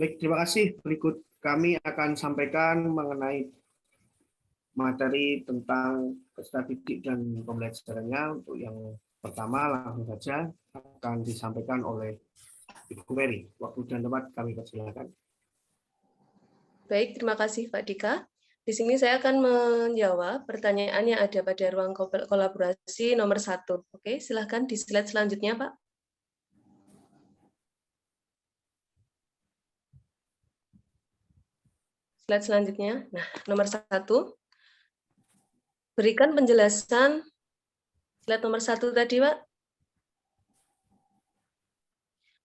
Baik, terima kasih. Berikut kami akan sampaikan mengenai materi tentang peserta didik dan pembelajarannya. Untuk yang pertama, langsung saja akan disampaikan oleh Ibu Mary. Waktu dan tempat kami persilakan. Baik, terima kasih Pak Dika. Di sini saya akan menjawab pertanyaan yang ada pada ruang kolaborasi nomor 1. Oke, silahkan di slide selanjutnya, Pak. Slide selanjutnya. Nah, nomor 1. Berikan penjelasan. Slide nomor 1 tadi, Pak.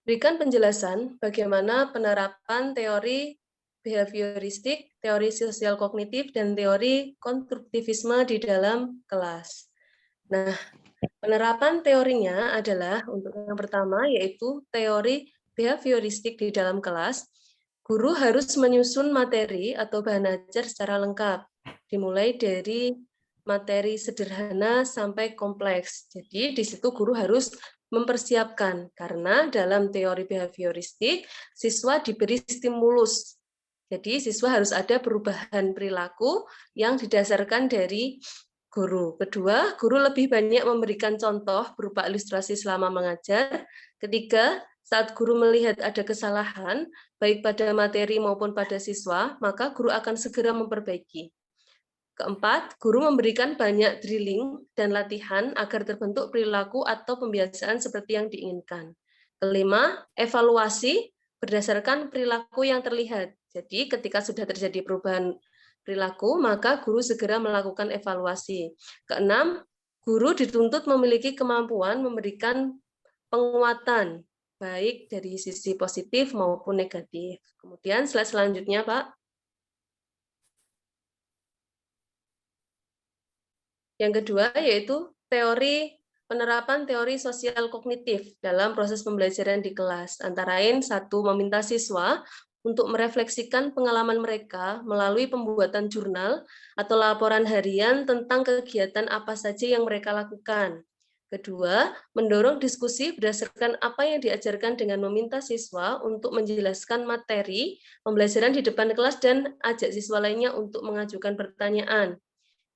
Berikan penjelasan bagaimana penerapan teori behavioristik, teori sosial kognitif, dan teori konstruktivisme di dalam kelas. Nah, penerapan teorinya adalah untuk yang pertama yaitu teori behavioristik di dalam kelas. Guru harus menyusun materi atau bahan ajar secara lengkap, dimulai dari materi sederhana sampai kompleks. Jadi di situ guru harus mempersiapkan, karena dalam teori behavioristik siswa diberi stimulus. Jadi siswa harus ada perubahan perilaku yang didasarkan dari guru. Kedua, guru lebih banyak memberikan contoh berupa ilustrasi selama mengajar. Ketiga, saat guru melihat ada kesalahan, baik pada materi maupun pada siswa, maka guru akan segera memperbaiki. Keempat, guru memberikan banyak drilling dan latihan agar terbentuk perilaku atau pembiasaan seperti yang diinginkan. Kelima, evaluasi berdasarkan perilaku yang terlihat. Jadi ketika sudah terjadi perubahan perilaku, maka guru segera melakukan evaluasi. Keenam, guru dituntut memiliki kemampuan memberikan penguatan, baik dari sisi positif maupun negatif. Kemudian slide selanjutnya, Pak. Yang kedua yaitu penerapan teori sosial kognitif dalam proses pembelajaran di kelas. Antara lain, satu, meminta siswa untuk merefleksikan pengalaman mereka melalui pembuatan jurnal atau laporan harian tentang kegiatan apa saja yang mereka lakukan. Kedua, mendorong diskusi berdasarkan apa yang diajarkan dengan meminta siswa untuk menjelaskan materi pembelajaran di depan kelas dan ajak siswa lainnya untuk mengajukan pertanyaan.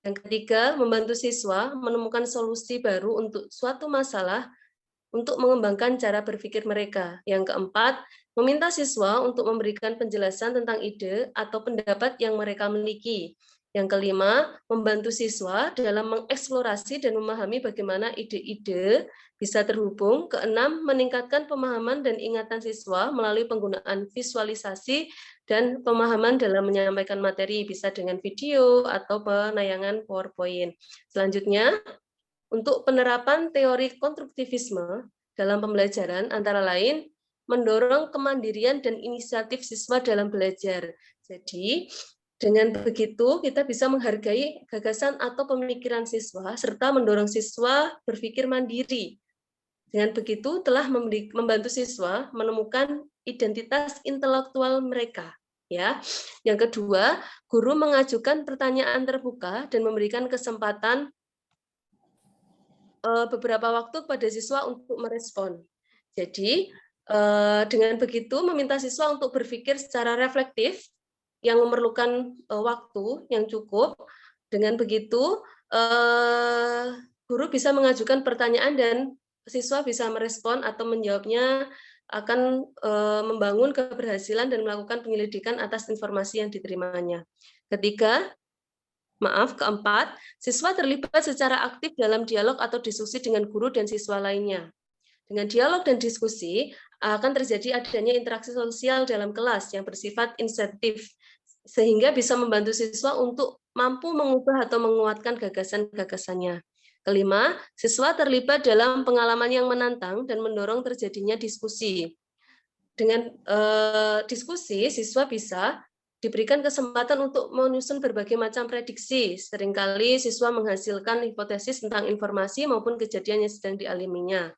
Yang ketiga, membantu siswa menemukan solusi baru untuk suatu masalah untuk mengembangkan cara berpikir mereka. Yang keempat, meminta siswa untuk memberikan penjelasan tentang ide atau pendapat yang mereka miliki. Yang kelima, membantu siswa dalam mengeksplorasi dan memahami bagaimana ide-ide bisa terhubung. Keenam, meningkatkan pemahaman dan ingatan siswa melalui penggunaan visualisasi dan pemahaman dalam menyampaikan materi, bisa dengan video atau penayangan PowerPoint. Selanjutnya, untuk penerapan teori konstruktivisme dalam pembelajaran, antara lain mendorong kemandirian dan inisiatif siswa dalam belajar. Jadi, dengan begitu kita bisa menghargai gagasan atau pemikiran siswa serta mendorong siswa berpikir mandiri. Dengan begitu telah membantu siswa menemukan identitas intelektual mereka. Ya. Yang kedua, guru mengajukan pertanyaan terbuka dan memberikan kesempatan beberapa waktu pada siswa untuk merespon. Jadi, dengan begitu meminta siswa untuk berpikir secara reflektif yang memerlukan waktu yang cukup. Dengan begitu, guru bisa mengajukan pertanyaan dan siswa bisa merespon atau menjawabnya, akan membangun keberhasilan dan melakukan penyelidikan atas informasi yang diterimanya. Keempat, siswa terlibat secara aktif dalam dialog atau diskusi dengan guru dan siswa lainnya. Dengan dialog dan diskusi, akan terjadi adanya interaksi sosial dalam kelas yang bersifat insentif, sehingga bisa membantu siswa untuk mampu mengubah atau menguatkan gagasan-gagasannya. Kelima, siswa terlibat dalam pengalaman yang menantang dan mendorong terjadinya diskusi. Dengan diskusi, siswa bisa diberikan kesempatan untuk menyusun berbagai macam prediksi. Seringkali siswa menghasilkan hipotesis tentang informasi maupun kejadian yang sedang dialaminya.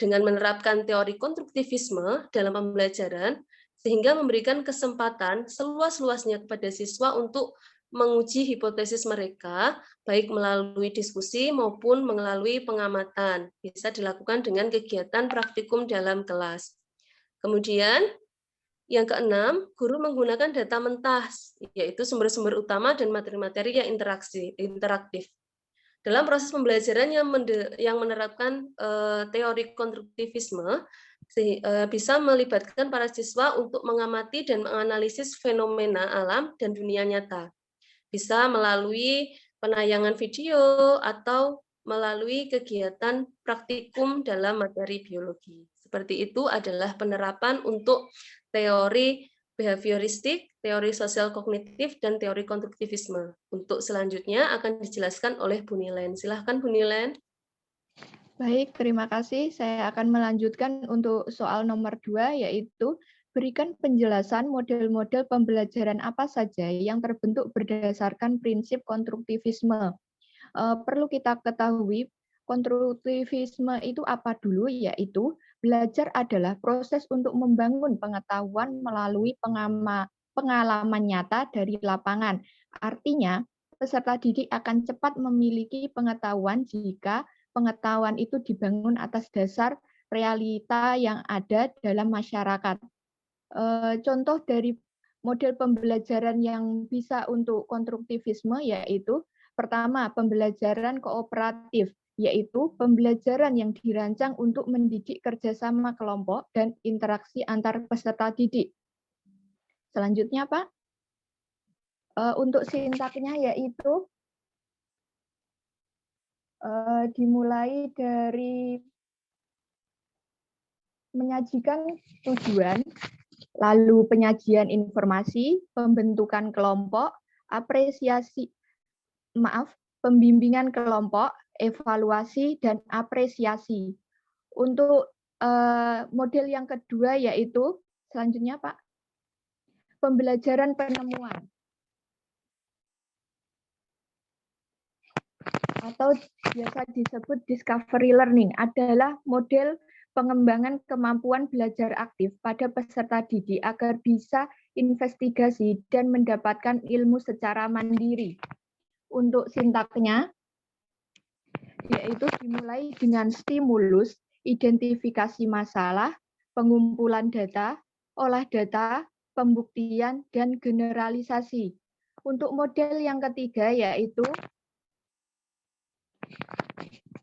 Dengan menerapkan teori konstruktivisme dalam pembelajaran, sehingga memberikan kesempatan seluas-luasnya kepada siswa untuk menguji hipotesis mereka, baik melalui diskusi maupun melalui pengamatan. Bisa dilakukan dengan kegiatan praktikum dalam kelas. Kemudian, Yang keenam, guru menggunakan data mentah, yaitu sumber-sumber utama dan materi-materi yang interaktif. Dalam proses pembelajaran yang menerapkan teori konstruktivisme, bisa melibatkan para siswa untuk mengamati dan menganalisis fenomena alam dan dunia nyata. Bisa melalui penayangan video atau melalui kegiatan praktikum dalam materi biologi. Seperti itu adalah penerapan untuk teori behavioristik, teori sosial kognitif, dan teori konstruktivisme. Untuk selanjutnya akan dijelaskan oleh Bu Nilen. Silahkan Bu Nilen. Baik, terima kasih. Saya akan melanjutkan untuk soal nomor 2, yaitu berikan penjelasan model-model pembelajaran apa saja yang terbentuk berdasarkan prinsip konstruktivisme. Perlu kita ketahui, konstruktivisme itu apa dulu, yaitu belajar adalah proses untuk membangun pengetahuan melalui pengalaman nyata dari lapangan. Artinya, peserta didik akan cepat memiliki pengetahuan jika pengetahuan itu dibangun atas dasar realita yang ada dalam masyarakat. Contoh dari model pembelajaran yang bisa untuk konstruktivisme yaitu pertama, pembelajaran kooperatif, yaitu pembelajaran yang dirancang untuk mendidik kerjasama kelompok dan interaksi antar peserta didik. Selanjutnya, Pak, untuk sintaknya yaitu dimulai dari menyajikan tujuan, lalu penyajian informasi, pembentukan kelompok, pembimbingan kelompok, evaluasi, dan apresiasi. Untuk model yang kedua yaitu, selanjutnya Pak, pembelajaran penemuan. Atau biasa disebut discovery learning, adalah model pengembangan kemampuan belajar aktif pada peserta didik agar bisa investigasi dan mendapatkan ilmu secara mandiri. Untuk sintaknya, yaitu dimulai dengan stimulus, identifikasi masalah, pengumpulan data, olah data, pembuktian, dan generalisasi. Untuk model yang ketiga yaitu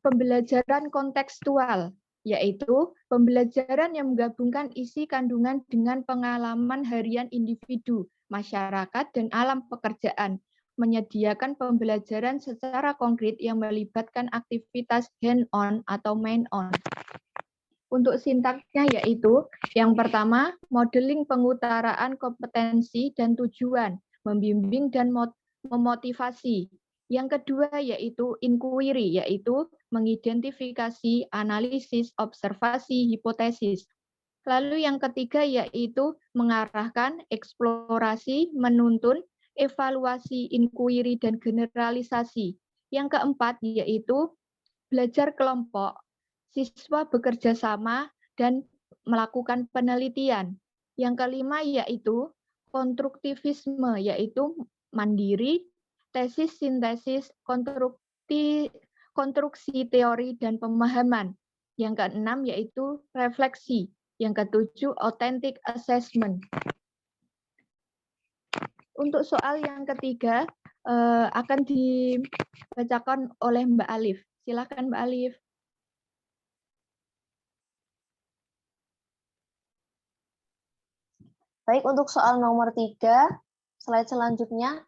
pembelajaran kontekstual, yaitu pembelajaran yang menggabungkan isi kandungan dengan pengalaman harian individu, masyarakat, dan alam pekerjaan, menyediakan pembelajaran secara konkret yang melibatkan aktivitas hand-on atau main-on. Untuk sintaksnya yaitu, yang pertama, modeling pengutaraan kompetensi dan tujuan, membimbing dan memotivasi. Yang kedua yaitu inquiry, yaitu mengidentifikasi, analisis, observasi, hipotesis. Lalu yang ketiga yaitu mengarahkan, eksplorasi, menuntun, evaluasi, inquiry, dan generalisasi. Yang keempat yaitu belajar kelompok, siswa bekerja sama dan melakukan penelitian. Yang kelima yaitu konstruktivisme, yaitu mandiri, tesis, sintesis, konstruksi teori dan pemahaman. Yang keenam yaitu refleksi. Yang ketujuh authentic assessment. Untuk soal yang ketiga akan dibacakan oleh Mbak Alif. Silakan Mbak Alif. Baik, untuk soal nomor 3, slide selanjutnya.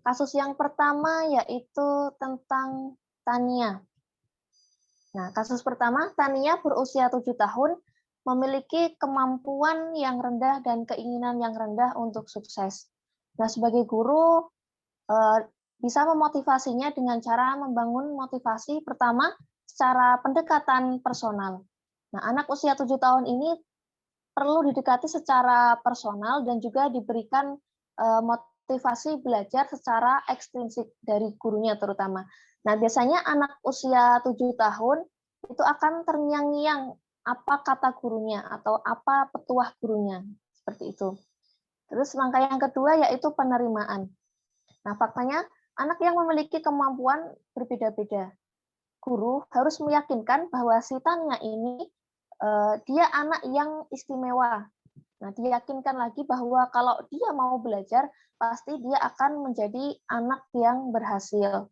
Kasus yang pertama yaitu tentang Tania. Nah, kasus pertama, Tania berusia 7 tahun, memiliki kemampuan yang rendah dan keinginan yang rendah untuk sukses. Nah, sebagai guru, bisa memotivasinya dengan cara membangun motivasi pertama secara pendekatan personal. Nah, anak usia 7 tahun ini perlu didekati secara personal dan juga diberikan motivasi belajar secara ekstrinsik dari gurunya terutama. Nah, biasanya anak usia 7 tahun itu akan terngiang-ngiang apa kata gurunya atau apa petuah gurunya, seperti itu. Terus langkah yang kedua yaitu penerimaan. Nah, faktanya anak yang memiliki kemampuan berbeda-beda. Guru harus meyakinkan bahwa si Tania ini dia anak yang istimewa Nah, diyakinkan lagi bahwa kalau dia mau belajar, pasti dia akan menjadi anak yang berhasil.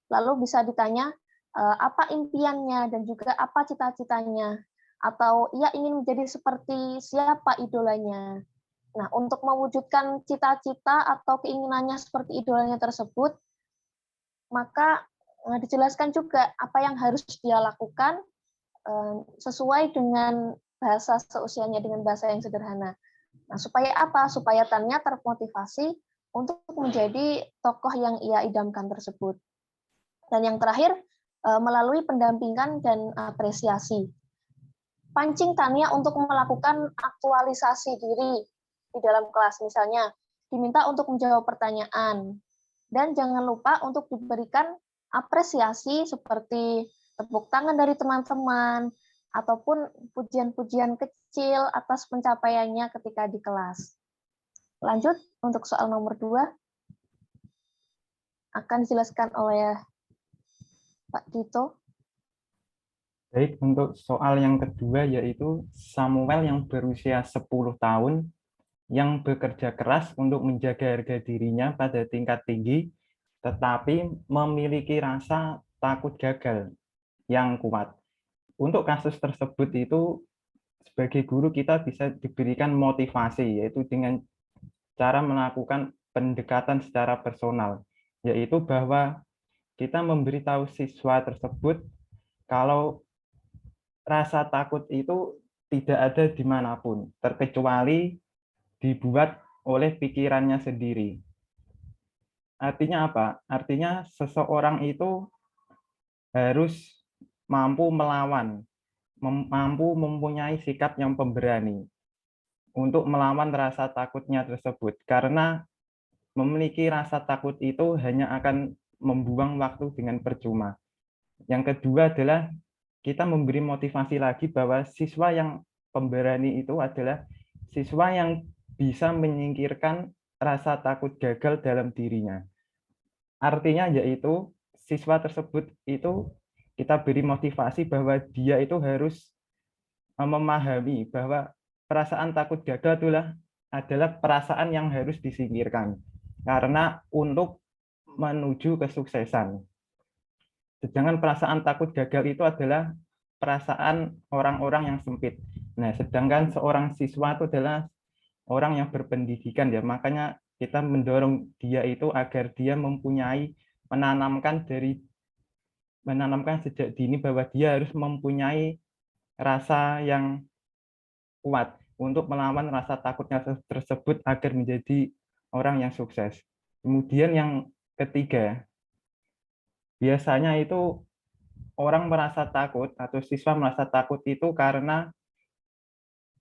Lalu bisa ditanya, apa impiannya dan juga apa cita-citanya, atau ia ingin menjadi seperti siapa idolanya. Nah, untuk mewujudkan cita-cita atau keinginannya seperti idolanya tersebut, maka dijelaskan juga apa yang harus dia lakukan sesuai dengan bahasa seusianya, dengan bahasa yang sederhana. Nah, supaya apa? Supaya Tania termotivasi untuk menjadi tokoh yang ia idamkan tersebut. Dan yang terakhir, melalui pendampingan dan apresiasi. Pancing Tania untuk melakukan aktualisasi diri di dalam kelas. Misalnya, diminta untuk menjawab pertanyaan. Dan jangan lupa untuk diberikan apresiasi seperti tepuk tangan dari teman-teman, ataupun pujian-pujian kecil atas pencapaiannya ketika di kelas. Lanjut, untuk soal nomor 2, akan dijelaskan oleh Pak Dito. Baik, untuk soal yang kedua yaitu Samuel yang berusia 10 tahun yang bekerja keras untuk menjaga harga dirinya pada tingkat tinggi, tetapi memiliki rasa takut gagal yang kuat. Untuk kasus tersebut itu, sebagai guru kita bisa diberikan motivasi, yaitu dengan cara melakukan pendekatan secara personal, yaitu bahwa kita memberitahu siswa tersebut kalau rasa takut itu tidak ada dimanapun, terkecuali dibuat oleh pikirannya sendiri. Artinya apa? Artinya seseorang itu harus mampu melawan, mampu mempunyai sikap yang pemberani untuk melawan rasa takutnya tersebut. Karena memiliki rasa takut itu hanya akan membuang waktu dengan percuma. Yang kedua adalah kita memberi motivasi lagi bahwa siswa yang pemberani itu adalah siswa yang bisa menyingkirkan rasa takut gagal dalam dirinya. Artinya yaitu siswa tersebut itu kita beri motivasi bahwa dia itu harus memahami bahwa perasaan takut gagal adalah perasaan yang harus disingkirkan karena untuk menuju kesuksesan. Sedangkan perasaan takut gagal itu adalah perasaan orang-orang yang sempit. Nah, sedangkan seorang siswa itu adalah orang yang berpendidikan ya. Makanya kita mendorong dia itu agar dia menanamkan sejak dini bahwa dia harus mempunyai rasa yang kuat untuk melawan rasa takutnya tersebut agar menjadi orang yang sukses. Kemudian yang ketiga, biasanya itu orang merasa takut atau siswa merasa takut itu karena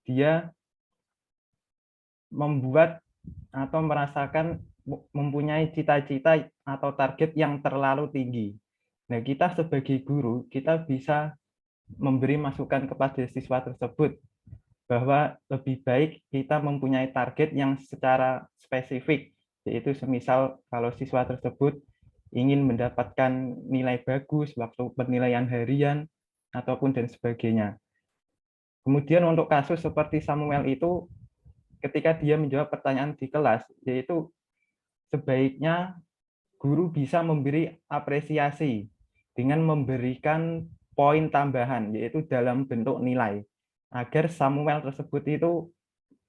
dia membuat atau merasakan mempunyai cita-cita atau target yang terlalu tinggi. Nah, kita sebagai guru, kita bisa memberi masukan kepada siswa tersebut bahwa lebih baik kita mempunyai target yang secara spesifik, yaitu semisal kalau siswa tersebut ingin mendapatkan nilai bagus waktu penilaian harian ataupun dan sebagainya. Kemudian untuk kasus seperti Samuel itu ketika dia menjawab pertanyaan di kelas, yaitu sebaiknya guru bisa memberi apresiasi dengan memberikan poin tambahan, yaitu dalam bentuk nilai, agar Samuel tersebut itu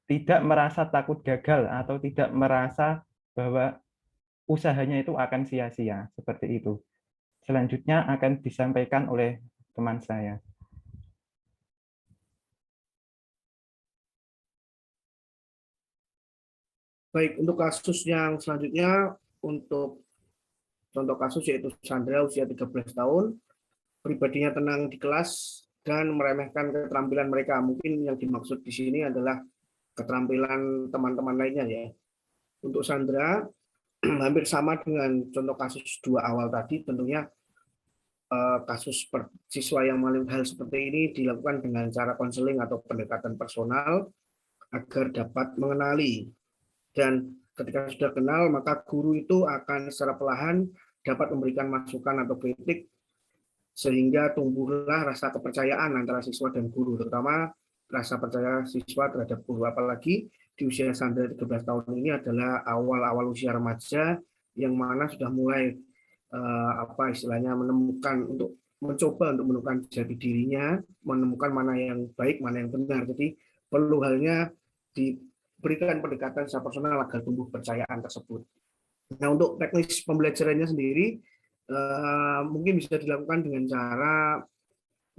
tidak merasa takut gagal atau tidak merasa bahwa usahanya itu akan sia-sia, seperti itu. Selanjutnya akan disampaikan oleh teman saya. Baik, untuk kasus yang selanjutnya, untuk contoh kasus yaitu Sandra usia 13 tahun, pribadinya tenang di kelas dan meremehkan keterampilan mereka. Mungkin yang dimaksud di sini adalah keterampilan teman-teman lainnya ya. Untuk Sandra, hampir sama dengan contoh kasus 2 awal tadi, tentunya kasus siswa yang mengalami hal seperti ini dilakukan dengan cara konseling atau pendekatan personal agar dapat mengenali. Dan ketika sudah kenal, maka guru itu akan secara perlahan dapat memberikan masukan atau kritik sehingga tumbuhlah rasa kepercayaan antara siswa dan guru, terutama rasa percaya siswa terhadap guru, apalagi di usia Sandra 13 tahun ini adalah awal-awal usia remaja yang mana sudah mulai apa istilahnya mencoba untuk menemukan jati dirinya, menemukan mana yang baik, mana yang benar. Jadi perlu halnya diberikan pendekatan secara personal agar tumbuh kepercayaan tersebut. Nah, untuk teknis pembelajarannya sendiri mungkin bisa dilakukan dengan cara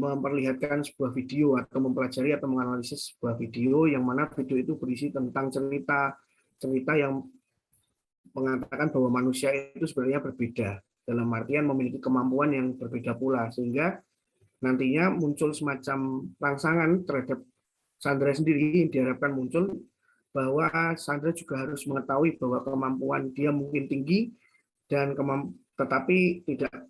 memperlihatkan sebuah video atau mempelajari atau menganalisis sebuah video yang mana video itu berisi tentang cerita yang mengatakan bahwa manusia itu sebenarnya berbeda, dalam artian memiliki kemampuan yang berbeda pula, sehingga nantinya muncul semacam rangsangan terhadap Sandra sendiri. Diharapkan muncul bahwa Sandra juga harus mengetahui bahwa kemampuan dia mungkin tinggi dan tetapi tidak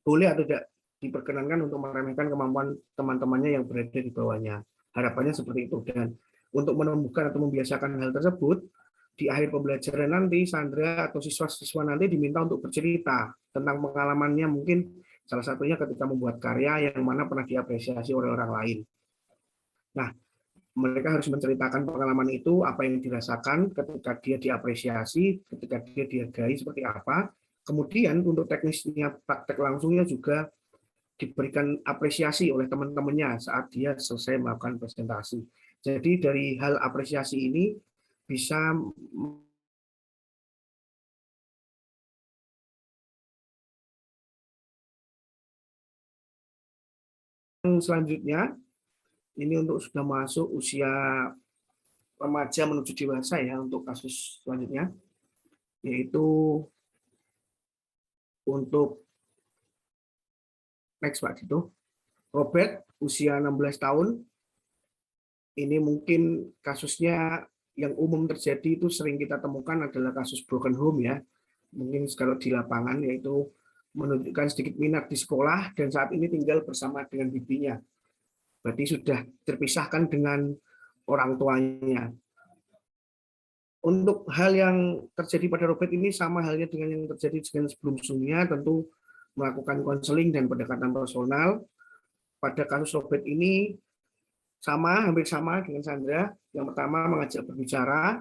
boleh atau tidak diperkenankan untuk meremehkan kemampuan teman-temannya yang berada di bawahnya. Harapannya seperti itu. Dan untuk menumbuhkan atau membiasakan hal tersebut, di akhir pembelajaran nanti Sandra atau siswa-siswa nanti diminta untuk bercerita tentang pengalamannya, mungkin salah satunya ketika membuat karya yang mana pernah diapresiasi oleh orang lain. Nah, mereka harus menceritakan pengalaman itu, apa yang dirasakan ketika dia diapresiasi, ketika dia dihargai seperti apa. Kemudian untuk teknisnya praktek langsungnya juga diberikan apresiasi oleh teman-temannya saat dia selesai melakukan presentasi. Jadi dari hal apresiasi ini bisa selanjutnya, ini untuk sudah masuk usia remaja menuju dewasa ya, untuk kasus selanjutnya, yaitu untuk next Pak Dito, Robert usia 16 tahun. Ini mungkin kasusnya yang umum terjadi itu sering kita temukan adalah kasus broken home ya. Mungkin kalau di lapangan yaitu menunjukkan sedikit minat di sekolah dan saat ini tinggal bersama dengan bibinya. Berarti sudah terpisahkan dengan orang tuanya. Untuk hal yang terjadi pada Robert ini sama halnya dengan yang terjadi dengan sebelum-sebelumnya, tentu melakukan konseling dan pendekatan personal. Pada kasus Robert ini hampir sama dengan Sandra. Yang pertama mengajak berbicara,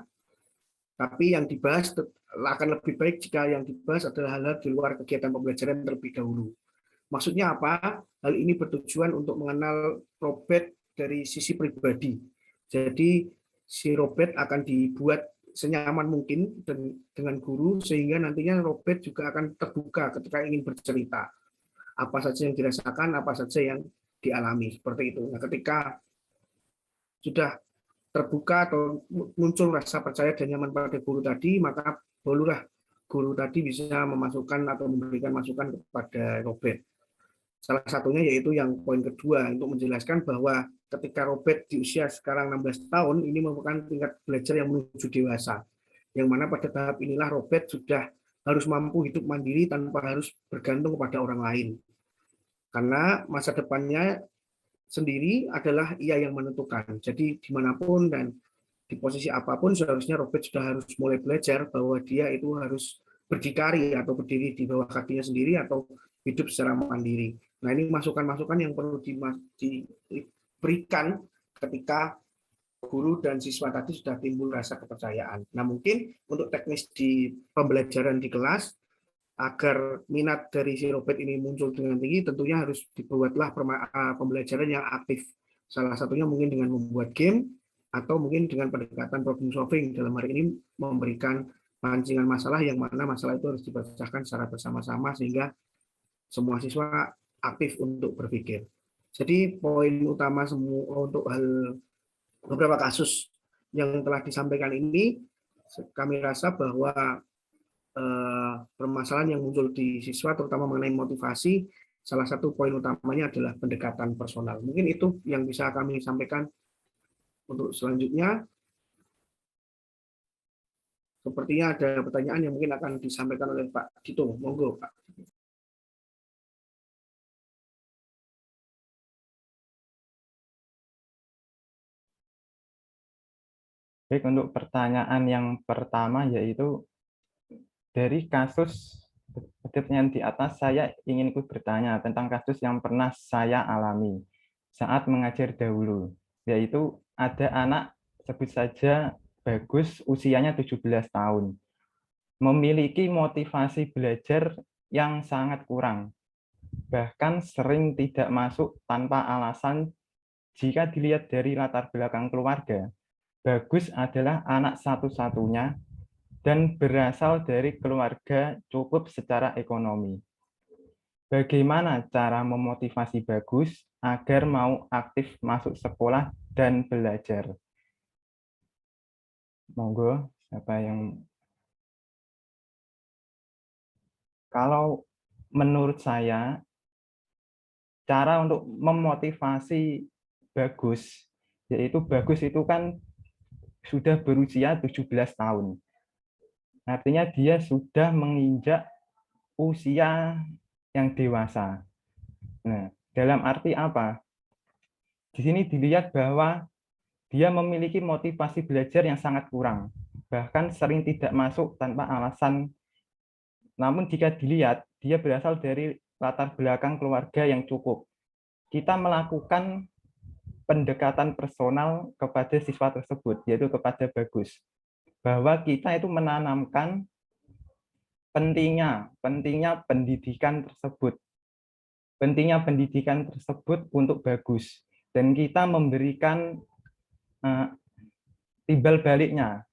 tapi yang dibahas akan lebih baik jika yang dibahas adalah hal-hal di luar kegiatan pembelajaran terlebih dahulu. Maksudnya apa? Hal ini bertujuan untuk mengenal Robert dari sisi pribadi. Jadi si Robert akan dibuat senyaman mungkin dengan guru, sehingga nantinya Robert juga akan terbuka ketika ingin bercerita. Apa saja yang dirasakan, apa saja yang dialami, seperti itu. Nah, ketika sudah terbuka atau muncul rasa percaya dan nyaman pada guru tadi, maka barulah guru tadi bisa memasukkan atau memberikan masukan kepada Robert. Salah satunya yaitu yang poin kedua, untuk menjelaskan bahwa ketika Robert di usia sekarang 16 tahun, ini merupakan tingkat belajar yang menuju dewasa. Yang mana pada tahap inilah Robert sudah harus mampu hidup mandiri tanpa harus bergantung kepada orang lain. Karena masa depannya sendiri adalah ia yang menentukan. Jadi dimanapun dan di posisi apapun seharusnya Robert sudah harus mulai belajar bahwa dia itu harus berdikari atau berdiri di bawah kakinya sendiri atau hidup secara mandiri. Nah, ini masukan-masukan yang perlu diberikan ketika guru dan siswa tadi sudah timbul rasa kepercayaan. Nah, mungkin untuk teknis di pembelajaran di kelas, agar minat dari si Robert ini muncul dengan tinggi, tentunya harus dibuatlah pembelajaran yang aktif. Salah satunya mungkin dengan membuat game, atau mungkin dengan pendekatan problem solving, dalam hari ini memberikan pancingan masalah yang mana masalah itu harus dipecahkan secara bersama-sama sehingga semua siswa aktif untuk berpikir. Jadi poin utama semua untuk beberapa kasus yang telah disampaikan ini, kami rasa bahwa permasalahan yang muncul di siswa terutama mengenai motivasi, salah satu poin utamanya adalah pendekatan personal. Mungkin itu yang bisa kami sampaikan. Untuk selanjutnya, sepertinya ada pertanyaan yang mungkin akan disampaikan oleh Pak Dito. Monggo, Pak. Baik, untuk pertanyaan yang pertama yaitu dari kasus yang di atas, saya ingin ikut bertanya tentang kasus yang pernah saya alami saat mengajar dahulu. yaitu ada anak, sebut saja Bagus, usianya 17 tahun, memiliki motivasi belajar yang sangat kurang, bahkan sering tidak masuk tanpa alasan. Jika dilihat dari latar belakang keluarga, Bagus adalah anak satu-satunya dan berasal dari keluarga cukup secara ekonomi. Bagaimana cara memotivasi Bagus agar mau aktif masuk sekolah dan belajar? Monggo, siapa yang... Kalau menurut saya, cara untuk memotivasi Bagus, yaitu Bagus itu kan sudah berusia 17 tahun. Artinya dia sudah menginjak usia yang dewasa. Nah, dalam arti apa? Di sini dilihat bahwa dia memiliki motivasi belajar yang sangat kurang, bahkan sering tidak masuk tanpa alasan. Namun jika dilihat, dia berasal dari latar belakang keluarga yang cukup. Kita melakukan pendekatan personal kepada siswa tersebut, yaitu kepada Bagus, bahwa kita itu menanamkan pentingnya pendidikan tersebut untuk Bagus, dan kita memberikan timbal baliknya,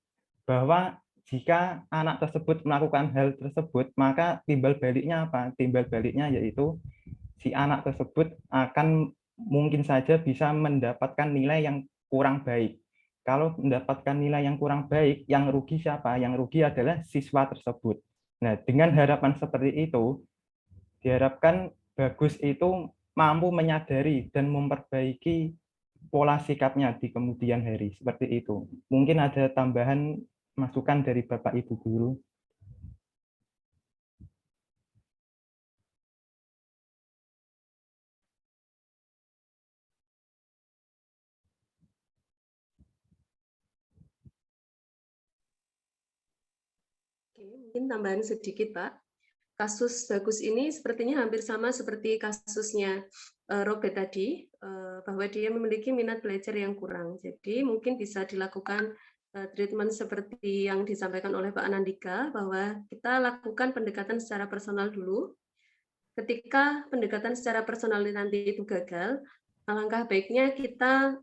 bahwa jika anak tersebut melakukan hal tersebut, maka timbal baliknya apa? Timbal baliknya yaitu si anak tersebut akan mungkin saja bisa mendapatkan nilai yang kurang baik. Kalau mendapatkan nilai yang kurang baik, yang rugi siapa? Yang rugi adalah siswa tersebut. Nah, dengan harapan seperti itu, diharapkan Bagus itu mampu menyadari dan memperbaiki pola sikapnya di kemudian hari. Seperti itu. Mungkin ada tambahan masukan dari Bapak Ibu Guru. Oke, mungkin tambahan sedikit, Pak. Kasus Bagus ini sepertinya hampir sama seperti kasusnya Robert tadi, bahwa dia memiliki minat belajar yang kurang. Jadi mungkin bisa dilakukan treatment seperti yang disampaikan oleh Pak Anandika, bahwa kita lakukan pendekatan secara personal dulu. Ketika pendekatan secara personal nanti itu gagal, alangkah baiknya kita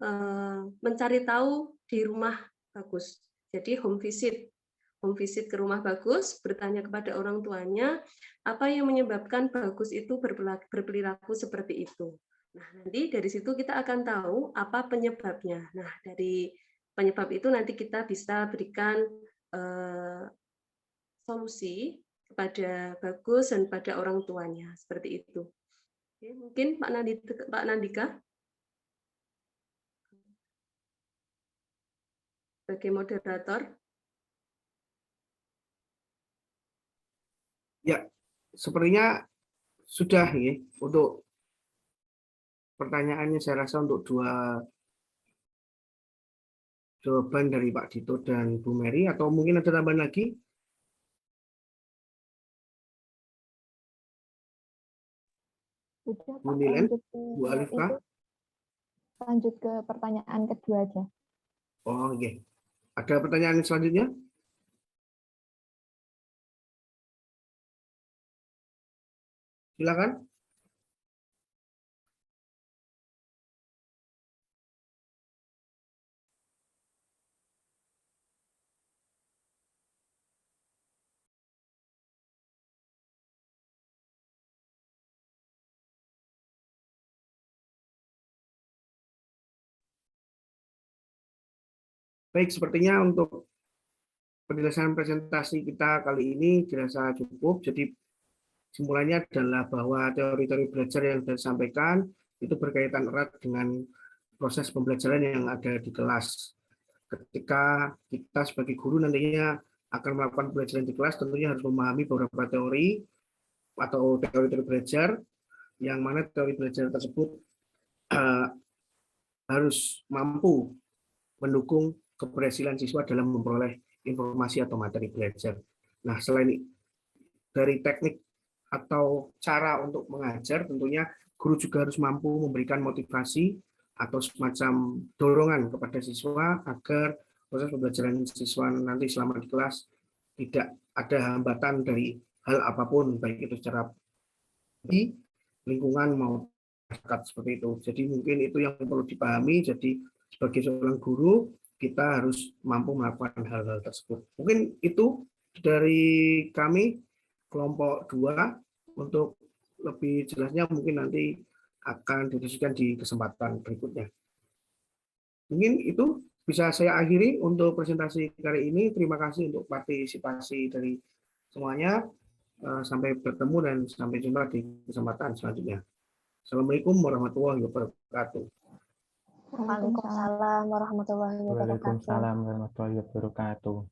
mencari tahu di rumah Bagus. Jadi home visit ke rumah Bagus, bertanya kepada orang tuanya, apa yang menyebabkan Bagus itu berperilaku seperti itu. Nah, nanti dari situ kita akan tahu apa penyebabnya. Nah, dari penyebab itu nanti kita bisa berikan solusi kepada Bagus dan pada orang tuanya, seperti itu. Oke, mungkin Pak Nandika sebagai moderator. Ya, sepertinya sudah ya untuk pertanyaannya, saya rasa untuk dua jawaban dari Pak Dito dan Bu Mary, atau mungkin ada tambahan lagi? Udah, Bu Pak, Nilen, lanjut ke Bu Alifah. itu. Lanjut ke pertanyaan kedua aja. Oh, oke. Ada pertanyaan selanjutnya? Silakan. Baik, sepertinya untuk penjelasan presentasi kita kali ini dirasa cukup. Jadi simpulannya adalah bahwa teori-teori belajar yang disampaikan itu berkaitan erat dengan proses pembelajaran yang ada di kelas. Ketika kita sebagai guru nantinya akan melakukan pembelajaran di kelas, tentunya harus memahami beberapa teori atau teori-teori belajar, yang mana teori belajar tersebut harus mampu mendukung keberhasilan siswa dalam memperoleh informasi atau materi belajar. Nah, selain dari teknik atau cara untuk mengajar, tentunya guru juga harus mampu memberikan motivasi atau semacam dorongan kepada siswa agar proses pembelajaran siswa nanti selama di kelas tidak ada hambatan dari hal apapun, baik itu secara di lingkungan maupun masyarakat seperti itu. Jadi mungkin itu yang perlu dipahami. Jadi sebagai seorang guru kita harus mampu melakukan hal-hal tersebut. Mungkin itu dari kami kelompok 2. Untuk lebih jelasnya mungkin nanti akan didiskusikan di kesempatan berikutnya. Mungkin itu bisa saya akhiri untuk presentasi kali ini. Terima kasih untuk partisipasi dari semuanya. Sampai bertemu dan sampai jumpa di kesempatan selanjutnya. Assalamualaikum warahmatullahi wabarakatuh. Waalaikumsalam warahmatullahi wabarakatuh. Waalaikumsalam warahmatullahi wabarakatuh.